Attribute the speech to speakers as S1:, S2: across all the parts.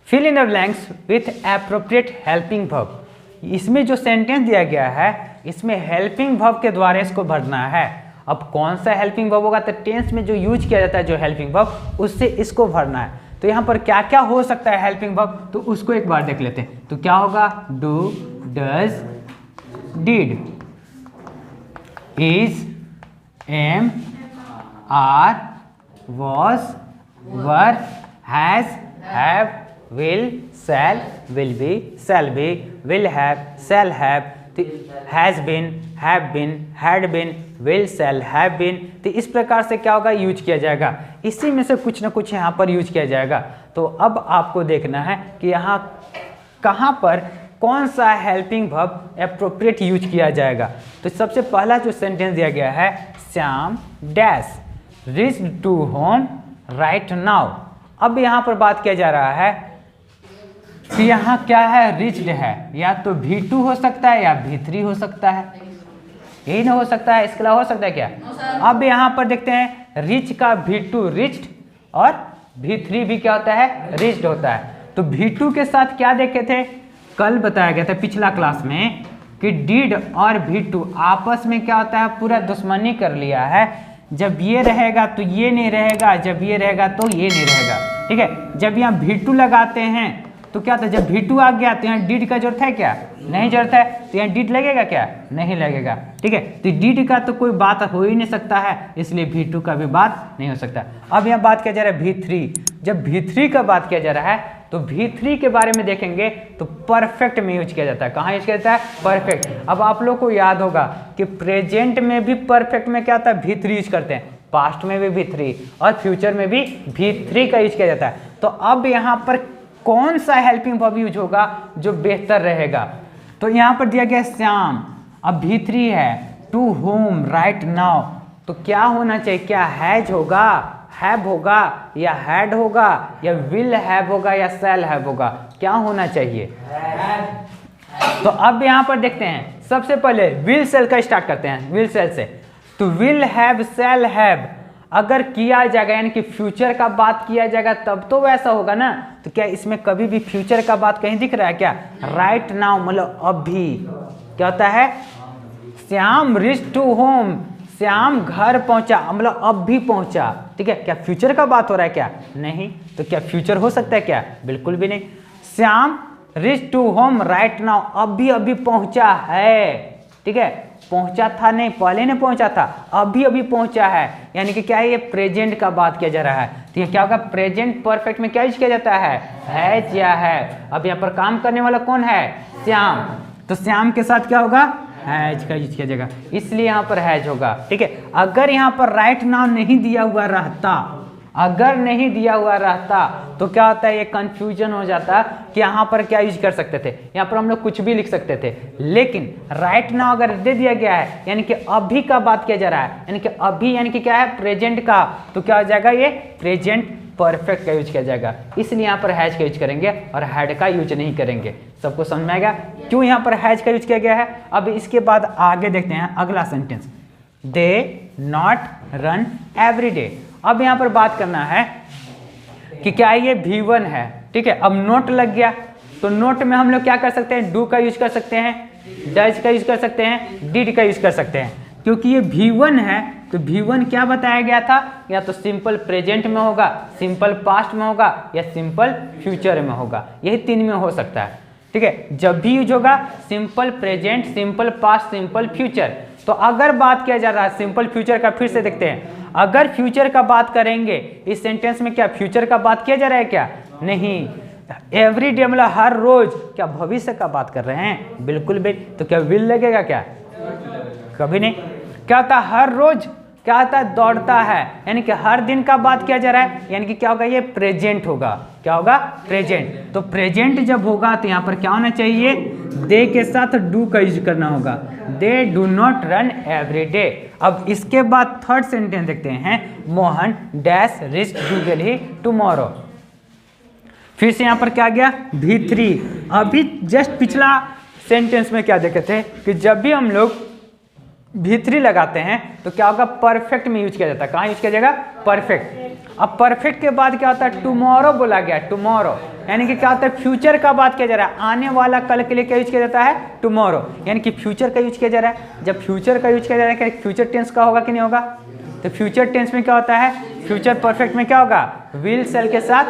S1: Fill in the blanks with appropriate helping verb. इसमें जो sentence दिया गया है इसमें हेल्पिंग वर्ब के द्वारा इसको भरना है। अब कौन सा हेल्पिंग वर्ब होगा, तो टेंस में जो यूज किया जाता है जो हेल्पिंग वर्ब, उससे इसको भरना है। तो यहाँ पर क्या क्या हो सकता है हेल्पिंग वर्ब, तो उसको एक बार देख लेते हैं। तो क्या होगा, do, does, did, is, am, are, was, were, has, have, will, shall, will be, shall be, will have, shall have, has been, have been, had been, will, shall, have been. तो इस प्रकार से क्या होगा, यूज किया जाएगा। इसी में से कुछ ना कुछ यहाँ पर यूज किया जाएगा। तो अब आपको देखना है कि यहाँ कहाँ पर कौन सा हेल्पिंग वर्ब एप्रोप्रिएट यूज किया जाएगा। तो सबसे पहला जो सेंटेंस दिया गया है, Shyam dash reach to home right now. अब यहाँ पर बात किया जा रहा है कि यहाँ क्या है, रिच्ड है, या तो V2 हो सकता है या V3 हो सकता है, यही ना हो सकता है, इसके अलावा हो सकता है क्या? अब यहाँ पर देखते हैं रिच का V2 रिच्ड और V3 भी क्या होता है, रिच्ड होता है। तो V2 के साथ क्या देखे थे, कल बताया गया था पिछला क्लास में कि डिड और V2 आपस में क्या होता है, पूरा दुश्मनी कर लिया है। जब ये रहेगा तो ये नहीं रहेगा, जब ये रहेगा तो ये नहीं रहेगा। ठीक है, जब यहाँ V2 लगाते हैं तो क्या था, जब V2 आ गया तो यहाँ डिड का जरूरत है क्या, नहीं जरूरत है, तो यहाँ डिड लगेगा क्या, नहीं लगेगा। ठीक है, तो डिड का तो कोई बात हो ही नहीं सकता है, इसलिए V2 का भी बात नहीं हो सकता। अब यहाँ बात किया जा रहा है V3। जब V3 का बात किया जा रहा है तो V3 के बारे में देखेंगे तो परफेक्ट में यूज किया जाता है। कहाँ यूज किया जाता है, परफेक्ट। अब आप लोग को याद होगा कि प्रेजेंट में भी परफेक्ट में क्या होता है, V3 यूज करते हैं, पास्ट में भी V3 और फ्यूचर में भी V3 का यूज किया जाता है। तो अब यहाँ पर कौन सा हेल्पिंग वर्ब यूज होगा जो बेहतर रहेगा, तो यहाँ पर दिया गया श्याम, अब V3 है, टू होम राइट नाउ, तो क्या होना चाहिए, क्या हैज होगा, हैव होगा, या हैड होगा, या विल हैव होगा, या शैल हैव होगा, क्या होना चाहिए? तो अब यहाँ पर देखते हैं, सबसे पहले विल शैल का स्टार्ट करते हैं, विल शैल से। तो विल हैव, शैल हैव अगर किया जाएगा यानी कि फ्यूचर का बात किया जाएगा तब तो वैसा होगा ना। तो क्या इसमें कभी भी फ्यूचर का बात कहीं दिख रहा है क्या? राइट नाउ मतलब अभी। क्या होता है, Shyam reach to home, Shyam घर पहुंचा मतलब अब भी पहुंचा। ठीक है, क्या फ्यूचर का बात हो रहा है क्या? नहीं। तो क्या फ्यूचर हो सकता है क्या? बिल्कुल भी नहीं। Shyam reach to home right now, अभी पहुंचा है। ठीक है, पहुंचा था नहीं, पहले ने पहुंचा था, अभी पहुंचा है, यानी कि क्या है, ये प्रेजेंट का बात किया जा रहा है। तो ये क्या होगा, प्रेजेंट परफेक्ट में क्या यूज किया जाता है, हैज या है। अब यहाँ पर काम करने वाला कौन है, श्याम, तो श्याम के साथ क्या होगा, हैज का यूज किया जाएगा, इसलिए यहाँ पर हैज होगा। ठीक है, अगर यहाँ पर राइट नाउ नहीं दिया हुआ रहता, अगर नहीं दिया हुआ रहता तो क्या होता है, ये कंफ्यूजन हो जाता कि यहाँ पर क्या यूज कर सकते थे, यहाँ पर हम लोग कुछ भी लिख सकते थे। लेकिन राइट नाउ अगर दे दिया गया है यानी कि अभी का बात किया जा रहा है, यानी कि अभी यानी कि क्या है, प्रेजेंट का, तो क्या हो जाएगा, ये प्रेजेंट परफेक्ट का यूज किया जाएगा। इसलिए यहाँ पर हैज का यूज करेंगे और हैड का यूज नहीं करेंगे। सबको समझ में आएगा क्यों यहाँ पर हैज का यूज किया गया है। अब इसके बाद आगे देखते हैं अगला sentence, they not run every day. अब यहाँ पर बात करना है कि क्या ये V1 है। ठीक है, अब नोट लग गया तो नोट में हम लोग क्या कर सकते हैं, डू का यूज कर सकते हैं, डज का यूज कर सकते हैं, डिड का यूज कर सकते हैं। क्योंकि ये V1 है तो V1 क्या बताया गया था, या तो सिंपल प्रेजेंट में होगा, सिंपल पास्ट में होगा, या सिंपल फ्यूचर में होगा, यही तीन में हो सकता है। ठीक है, जब भी यूज होगा simple present, simple past, simple future. तो अगर बात किया जा रहा है सिंपल फ्यूचर का, फिर से देखते हैं, अगर फ्यूचर का बात करेंगे इस सेंटेंस में, क्या फ्यूचर का बात किया जा रहा है क्या? नहीं। एवरी डे मतलब हर रोज, क्या भविष्य का बात कर रहे हैं? बिल्कुल भी। तो क्या विल लगेगा क्या? कभी नहीं। क्या होता है, हर रोज क्या होता है, दौड़ता है, यानी कि हर दिन का बात किया जा रहा है, यानी कि क्या होगा, ये प्रेजेंट होगा। क्या होगा, प्रेजेंट। तो प्रेजेंट जब होगा तो यहाँ पर क्या होना चाहिए, दे के साथ डू का यूज करना होगा, they do not run every day. अब इसके बाद थर्ड सेंटेंस देखते हैं, Mohan dash reach Delhi tomorrow. फिर से यहाँ पर क्या गया, V3। अभी जस्ट पिछला सेंटेंस में क्या देखे थे कि जब भी हम लोग भी3 लगाते हैं तो क्या होगा, परफेक्ट में यूज किया जाता है। कहाँ यूज किया जाएगा, परफेक्ट। अब परफेक्ट के बाद क्या होता है, टुमारो बोला गया, टुमारो यानी कि क्या होता है, फ्यूचर का बात किया जा रहा है, आने वाला कल के लिए क्या यूज किया जाता है, टुमारो, यानी कि फ्यूचर का यूज किया जा रहा है। जब फ्यूचर का यूज किया जा रहा है, फ्यूचर टेंस का होगा कि नहीं होगा, तो फ्यूचर टेंस में क्या होता है, फ्यूचर परफेक्ट में क्या होगा, विल सेल के साथ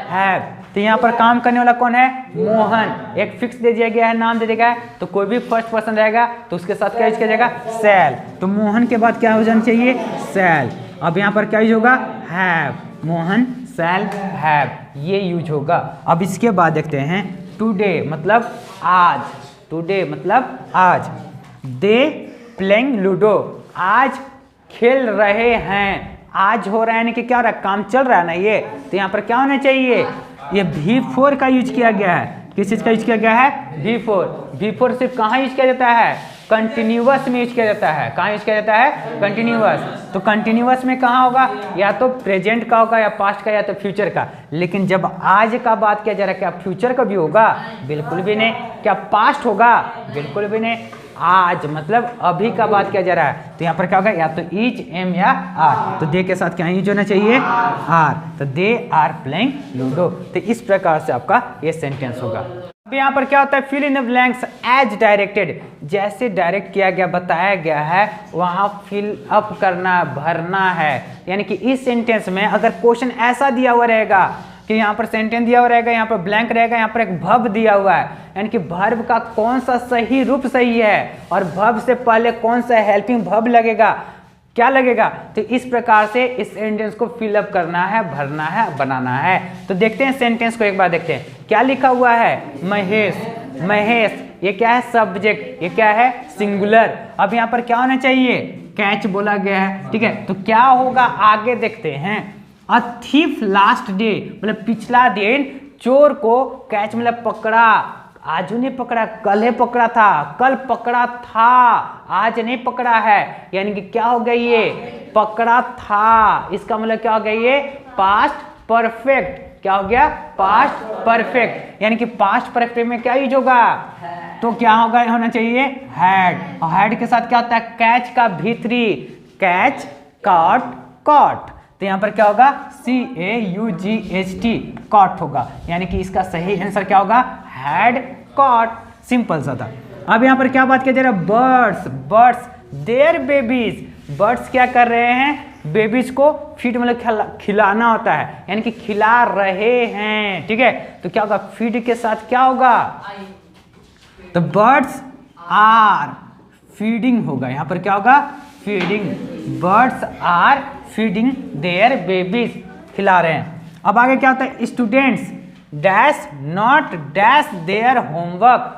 S1: हैव। तो यहाँ पर काम करने वाला कौन है, मोहन। एक फिक्स दे दिया गया है, नाम दे दिया गया है, तो कोई भी फर्स्ट पर्सन रहेगा तो उसके साथ क्या यूज किया जाएगा, सेल। तो मोहन के बाद क्या हो जाना चाहिए, सेल। अब यहाँ पर क्या यूज होगा, हैव, मोहन सेल हैव, ये यूज होगा। अब इसके बाद देखते हैं, टुडे मतलब आज, टुडे मतलब आज। दे प्लेइंग लूडो, आज खेल रहे हैं, आज हो रहा है यानी कि क्या हो रहा है, काम चल रहा है ना ये, तो यहाँ पर क्या होना चाहिए, ये V4 का यूज किया गया है। किस चीज का यूज किया गया है, V4। V4 सिर्फ कहाँ यूज किया जाता है, कंटिन्यूअस में यूज किया जाता है। कहाँ यूज किया जाता है, कंटिन्यूअस। तो कंटिन्यूअस में कहाँ होगा, या तो प्रेजेंट का होगा, या पास्ट का, या तो फ्यूचर का। लेकिन जब आज का बात किया जा रहा है, क्या फ्यूचर का भी होगा, बिल्कुल भी नहीं। क्या पास्ट होगा, बिल्कुल भी नहीं। आज मतलब अभी का बात किया जा रहा है, तो यहाँ पर क्या होगा, या तो इज, एम या आर। तो दे के साथ क्या यूज होना चाहिए, आर। तो दे आर प्लेइंग लूडो। तो इस प्रकार से आपका ये सेंटेंस होगा। अब यहाँ पर क्या होता है, fill in the blanks as directed, जैसे डायरेक्ट किया गया, बताया गया है, वहाँ फिल अप करना, भरना है। यानी कि इस सेंटेंस में अगर क्वेश्चन ऐसा दिया हुआ रहेगा कि यहाँ पर सेंटेंस दिया हुआ रहेगा, यहाँ पर ब्लैंक रहेगा, यहाँ पर एक वर्ब दिया हुआ है, यानी कि वर्ब का कौन सा सही रूप सही है और वर्ब से पहले कौन सा हेल्पिंग वर्ब लगेगा, क्या लगेगा। तो इस प्रकार से इस सेंटेंस को फिलअप करना है, भरना है, बनाना है। तो देखते हैं सेंटेंस को एक बार देखते हैं, क्या लिखा हुआ है, महेश, महेश, ये क्या है, सब्जेक्ट, ये क्या है, सिंगुलर। अब यहाँ पर क्या होना चाहिए, कैच बोला गया है, ठीक है। तो क्या होगा आगे देखते हैं। अ थीफ लास्ट डे मतलब पिछला दिन चोर को कैच मतलब पकड़ा, आज नहीं पकड़ा, कल ही पकड़ा था, कल पकड़ा था, आज नहीं पकड़ा है, यानी कि क्या हो गया, ये पकड़ा था। इसका मतलब क्या हो गया, ये पास्ट परफेक्ट। क्या हो गया, पास्ट परफेक्ट, यानी कि पास्ट परफेक्ट में क्या यूज होगा, तो क्या होगा, होना चाहिए हैड। और हैड के साथ क्या होता है, कैच का V3, कैच, कॉट, कॉट। तो यहाँ पर क्या होगा, CAUGHT, कॉट होगा, यानी कि इसका सही आंसर क्या होगा, हैड कॉट। सिंपल सा था। अब यहाँ पर क्या बात किया जा रहा है, birds, birds there babies, birds क्या कर रहे हैं, बेबीज को फीड मतलब खिलाना होता है, यानी कि खिला रहे हैं, ठीक है। तो क्या होगा, फीड के साथ क्या होगा, तो बर्ड्स आर फीडिंग होगा, यहाँ पर क्या होगा, feeding, birds are feeding their babies, खिला रहे हैं। अब आगे क्या होता है, students dash not dash their homework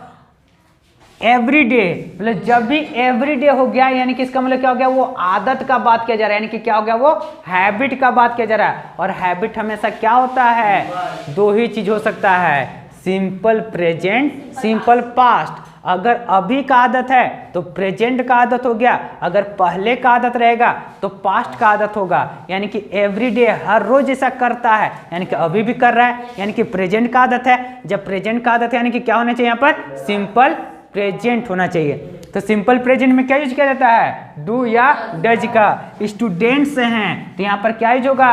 S1: every day, मतलब जब भी एवरी डे हो गया, यानी कि इसका मतलब क्या हो गया, वो आदत का बात किया जा रहा है, यानी कि क्या हो गया, वो हैबिट का बात किया जा रहा है। और हैबिट हमेशा क्या होता है, दो ही चीज हो सकता है, सिंपल प्रेजेंट, सिंपल पास्ट। अगर अभी का आदत है तो प्रेजेंट का आदत हो गया, अगर पहले का आदत रहेगा तो पास्ट का आदत होगा, यानी कि एवरीडे हर रोज ऐसा करता है, यानी कि अभी भी कर रहा है, यानी कि प्रेजेंट का आदत है। जब प्रेजेंट का आदत है यानी कि क्या होना चाहिए, यहाँ पर सिंपल प्रेजेंट होना चाहिए। तो सिंपल प्रेजेंट में क्या यूज किया जाता है, डू या डज का। स्टूडेंट्स हैं तो यहाँ पर क्या यूज होगा,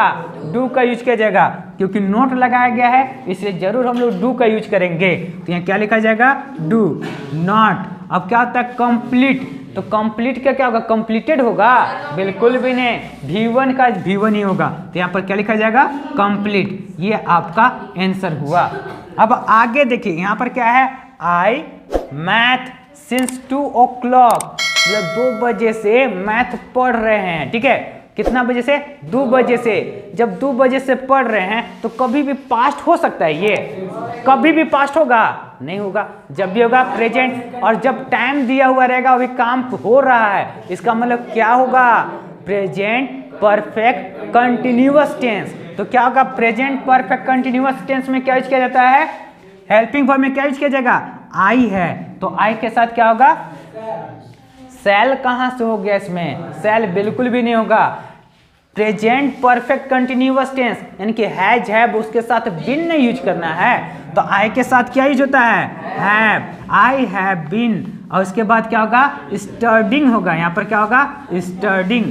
S1: डू का यूज किया जाएगा, क्योंकि नोट लगाया गया है इसलिए जरूर हम लोग डू का यूज करेंगे। तो यहाँ क्या लिखा जाएगा, डू नॉट। अब क्या होता है, कंप्लीट, तो कंप्लीट का क्या होगा, कंप्लीटेड होगा, बिल्कुल भी नहीं, V1 का V1 ही होगा। तो यहाँ पर क्या लिखा जाएगा, कंप्लीट। ये आपका आंसर हुआ। अब आगे देखिए यहाँ पर क्या है, आई मैथ सिंस 2 o'clock, मतलब 2 बजे से मैथ पढ़ रहे हैं, ठीक है। कितना बजे से, 2 बजे से। जब 2 बजे से पढ़ रहे हैं तो कभी भी पास्ट हो सकता है, ये कभी भी पास्ट होगा, नहीं होगा। जब भी होगा प्रेजेंट, और जब टाइम दिया हुआ रहेगा अभी काम हो रहा है, इसका मतलब क्या होगा, प्रेजेंट परफेक्ट कंटिन्यूअस टेंस। तो क्या होगा, प्रेजेंट परफेक्ट कंटिन्यूअस टेंस में क्या यूज किया जाता है, हेल्पिंग वर्ब में क्या यूज किया जाएगा, आई है। तो आई के साथ क्या होगा, सेल कहां से हो गया, इसमें सेल बिल्कुल भी नहीं होगा। प्रेजेंट परफेक्ट कंटिन्यूअस टेंस यानी कि हैज हैव, उसके साथ बीन नहीं यूज करना है। तो आई के साथ क्या यूज होता है, हैव, आई हैव बीन, और उसके बाद क्या होगा, स्टडिंग होगा। यहाँ पर क्या होगा, स्टडिंग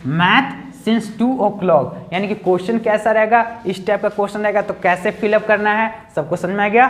S1: मैथ सिंस 2 o'clock, यानी कि क्वेश्चन कैसा रहेगा, इस टाइप का क्वेश्चन रहेगा। तो कैसे फिलअप करना है सबको समझ में आ गया।